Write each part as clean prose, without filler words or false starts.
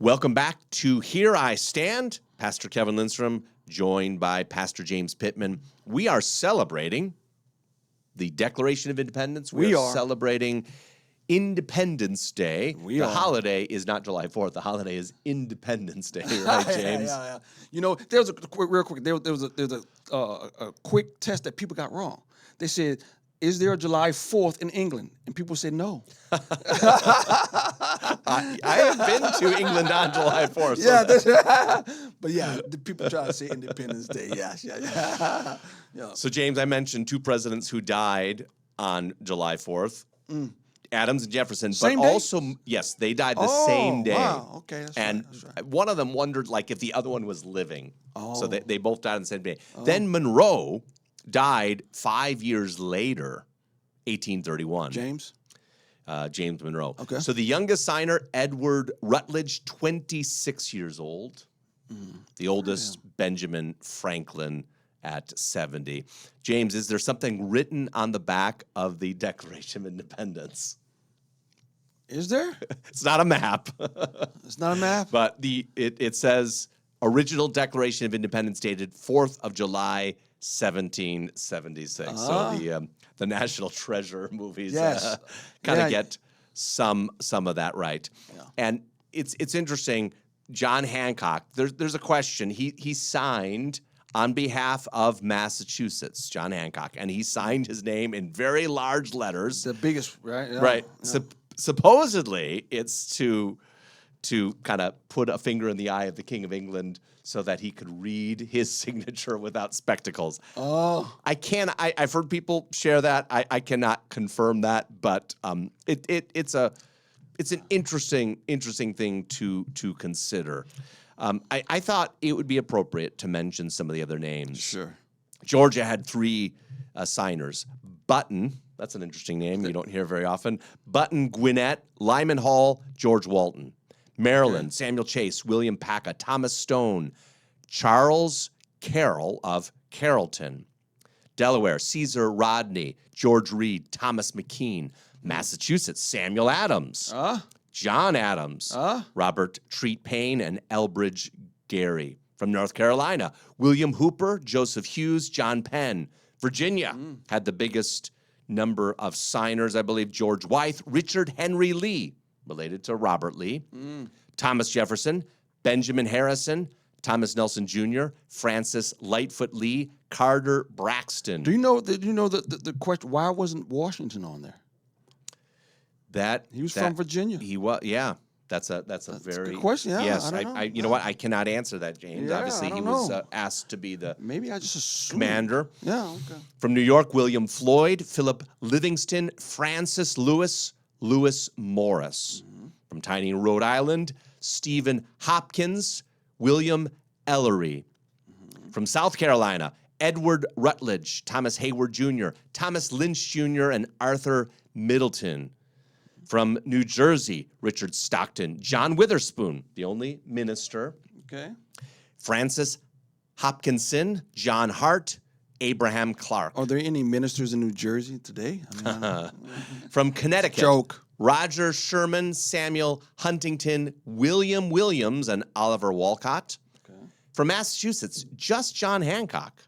Welcome back to Here I Stand. Pastor Kevin Lindstrom, joined by Pastor James Pittman. We are celebrating the Declaration of Independence. We are celebrating Independence Day. The holiday is not July 4th. The holiday is Independence Day, right, James? Yeah. You know, there's a real quick. There was a quick test that people got wrong. They said, "Is there a July 4th in England?" And people said no. I have been to England on July 4th. So but yeah, the people try to say Independence Day. Yeah. So, James, I mentioned two presidents who died on July 4th. Adams and Jefferson, Same but day? also, yes, they died the same day. Wow. Okay, that's and right. one of them wondered, like, if the other one was living. So Oh. they both died on the same day. Then Monroe died 5 years later, 1831. James Monroe. Okay. So the youngest signer, Edward Rutledge, 26 years old. The oldest, Benjamin Franklin, at 70. James, is there something written on the back of the Declaration of Independence? Is there? It's not a map. It's not a map. But it says original Declaration of Independence dated 4th of July, 1776. So the National Treasure movies kind of get some of that right. Yeah. And it's interesting. John Hancock. There's a question. He signed on behalf of Massachusetts, John Hancock, and he signed his name in very large letters. The biggest, right? Yeah. Right. Yeah. Supposedly, it's to kind of put a finger in the eye of the King of England so that he could read his signature without spectacles. Oh. I've heard people share that. I cannot confirm that, but it's an interesting thing to consider. I thought it would be appropriate to mention some of the other names. Sure. Georgia had three signers. Button, that's an interesting name you don't hear very often. Button, Gwinnett, Lyman Hall, George Walton. Maryland, Samuel Chase, William Paca, Thomas Stone, Charles Carroll of Carrollton. Delaware, Caesar Rodney, George Reed, Thomas McKean. Massachusetts, Samuel Adams. John Adams, Robert Treat Payne, and Elbridge Gerry. From North Carolina, William Hooper, Joseph Hughes, John Penn. Virginia had the biggest number of signers, I believe, George Wythe, Richard Henry Lee, related to Robert Lee, Thomas Jefferson, Benjamin Harrison, Thomas Nelson Jr., Francis Lightfoot Lee, Carter Braxton. Do you know the question? Why wasn't Washington on there? He was from Virginia. He was, yeah. That's a very good question. Yeah, yes. I don't know. You know what? I cannot answer that, James. Yeah, Obviously, he was asked to be the Maybe I just assumed. commander. Yeah. Okay. From New York, William Floyd, Philip Livingston, Francis Lewis, Lewis Morris. From tiny Rhode Island, Stephen Hopkins, William Ellery. From South Carolina, Edward Rutledge, Thomas Hayward Jr., Thomas Lynch Jr., and Arthur Middleton. From New Jersey, Richard Stockton, John Witherspoon, the only minister. Okay. Francis Hopkinson, John Hart, Abraham Clark. Are there any ministers in New Jersey today? From Connecticut, Joke. Roger Sherman, Samuel Huntington, William Williams, and Oliver Walcott. Okay. From Massachusetts, just John Hancock.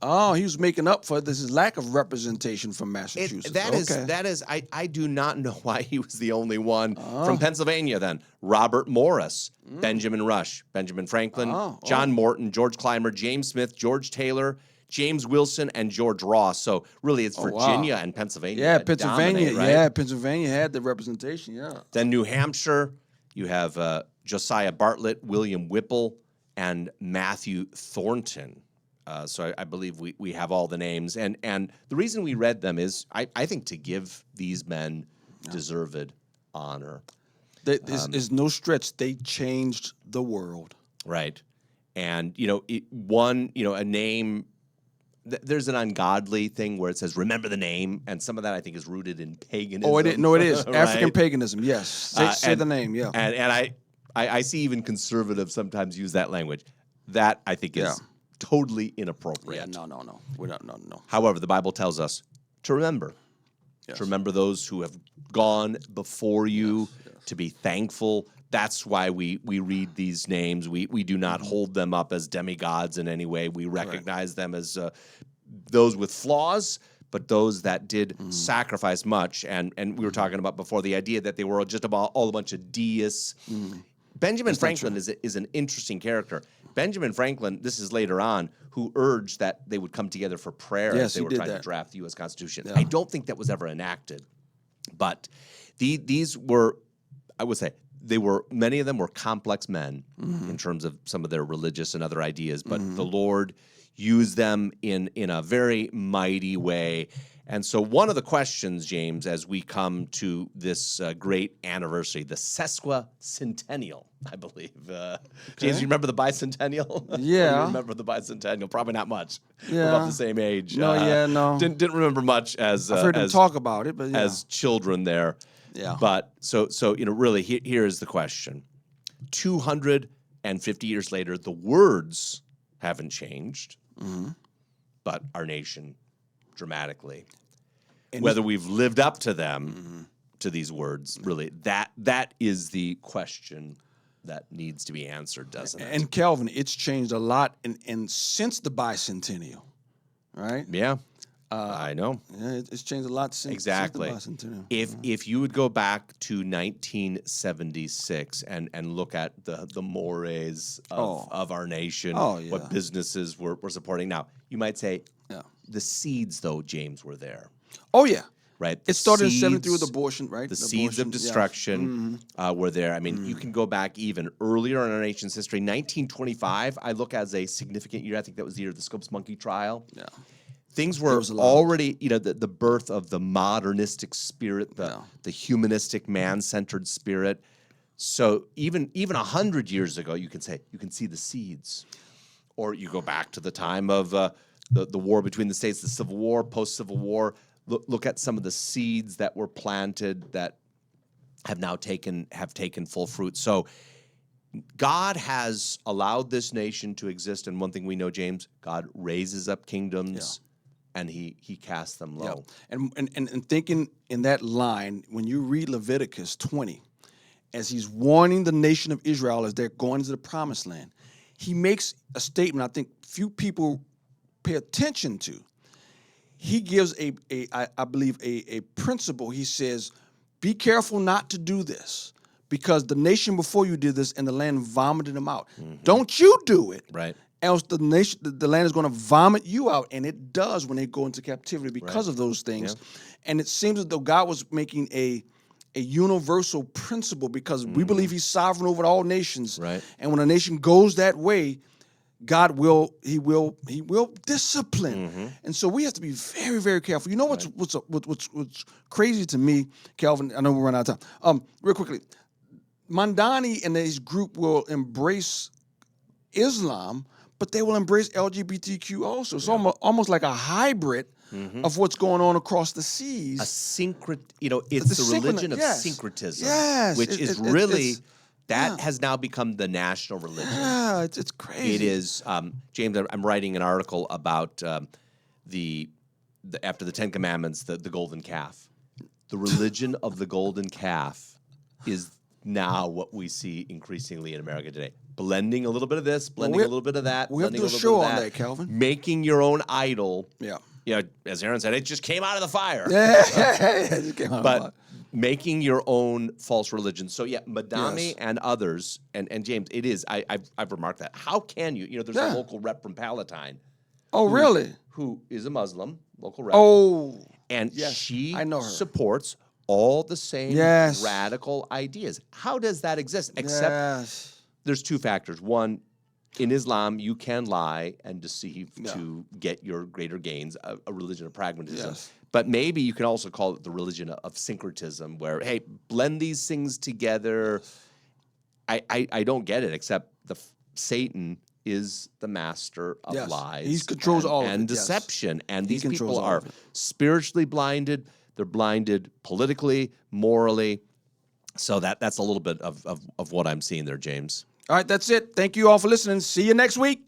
Oh, he was making up for this lack of representation from Massachusetts. That is. I do not know why he was the only one. From Pennsylvania, then Robert Morris, Benjamin Rush, Benjamin Franklin, John Morton, George Clymer, James Smith, George Taylor, James Wilson, and George Ross. So really, it's Virginia and Pennsylvania. Yeah, Pennsylvania. Dominate, right? Yeah, Pennsylvania had the representation. Yeah. Then New Hampshire, you have Josiah Bartlett, William Whipple, and Matthew Thornton. So I believe we have all the names. And the reason we read them is, I think, to give these men deserved honor. There's no stretch. They changed the world. Right. And, a name, there's an ungodly thing where it says, remember the name. And some of that, I think, is rooted in paganism. Oh, it is. Right? African paganism, yes. Say the name, yeah. And I see even conservatives sometimes use that language. That, I think, is totally inappropriate. Yeah, no. No. However, the Bible tells us to remember. Yes. To remember those who have gone before you, to be thankful. That's why we read these names. We do not hold them up as demigods in any way. We recognize them as those with flaws, but those that did sacrifice much. And we were talking about before the idea that they were just about all a bunch of deists. Benjamin Franklin is an interesting character. Benjamin Franklin, this is later on, who urged that they would come together for prayer as they were trying to draft the U.S. Constitution. I don't think that was ever enacted. But these were, I would say, many of them were complex men in terms of some of their religious and other ideas, but the Lord used them in a very mighty way. And so one of the questions, James, as we come to this great anniversary, the sesquicentennial, I believe. James, you remember the bicentennial? Yeah. You remember the bicentennial? Probably not much. Yeah. We're about the same age. No. Didn't remember much as I've heard them talk about it, but as children there. Yeah. But so really, here is the question: 250 years later, the words haven't changed, but our nation dramatically. And whether we've lived up to them, to these words, really, that is the question that needs to be answered, doesn't it? And Calvin, it's changed a lot, and since the bicentennial, right? Yeah. I know. Yeah, it's changed a lot since the bicentennial. If you would go back to 1976 and look at the mores of our nation, what businesses were supporting. Now, you might say the seeds, though, James, were there. Oh, yeah. Right. It started in 73 with abortion, right? The seeds of destruction were there. I mean, you can go back even earlier in our nation's history. 1925, I look as a significant year. I think that was the year of the Scopes Monkey trial. Yeah. Things were already, the birth of the modernistic spirit, the humanistic, man-centered spirit. So even 100 years ago, you can see the seeds. Or you go back to the time of the war between the states, the Civil War, post-Civil War. Look at some of the seeds that were planted that have now taken full fruit. So God has allowed this nation to exist, and one thing we know, James, God raises up kingdoms. And he casts them low. Yeah. And thinking in that line, when you read Leviticus 20, as he's warning the nation of Israel as they're going into the promised land, he makes a statement I think few people pay attention to. He gives I believe a principle. He says, be careful not to do this, because the nation before you did this and the land vomited them out. Don't you do it. Right. Else the land is going to vomit you out, and it does when they go into captivity because of those things. Yeah. And it seems as though God was making a universal principle, because we believe He's sovereign over all nations. Right. And when a nation goes that way, God will discipline. And so we have to be very, very careful. You know what's crazy to me, Calvin? I know we're running out of time. Real quickly, Mandani and his group will embrace Islam, but they will embrace LGBTQ also. It's almost like a hybrid of what's going on across the seas. It's the religion of syncretism, which is really has now become the national religion. Yeah, it's crazy. It is, James. I'm writing an article about the after the Ten Commandments, the golden calf. The religion of the golden calf is now what we see increasingly in America today. Blending a little bit of this, blending a little bit of that. We have to do a show on that, Calvin. Making your own idol. Yeah. As Aaron said, it just came out of the fire. It just came out of the fire. Making your own false religion. So Madami and others, and James, it is. I've remarked that. How can you? There's a local rep from Palatine. Oh, really? Who is a Muslim, local rep. Oh. And she supports all the same radical ideas. How does that exist? Except there's two factors. One, in Islam, you can lie and deceive to get your greater gains, a religion of pragmatism. Yes. But maybe you can also call it the religion of syncretism, where, hey, blend these things together. I don't get it, except Satan is the master of lies. He controls all of it. And deception. And these people are spiritually blinded. They're blinded politically, morally. So that's a little bit of what I'm seeing there, James. All right, that's it. Thank you all for listening. See you next week.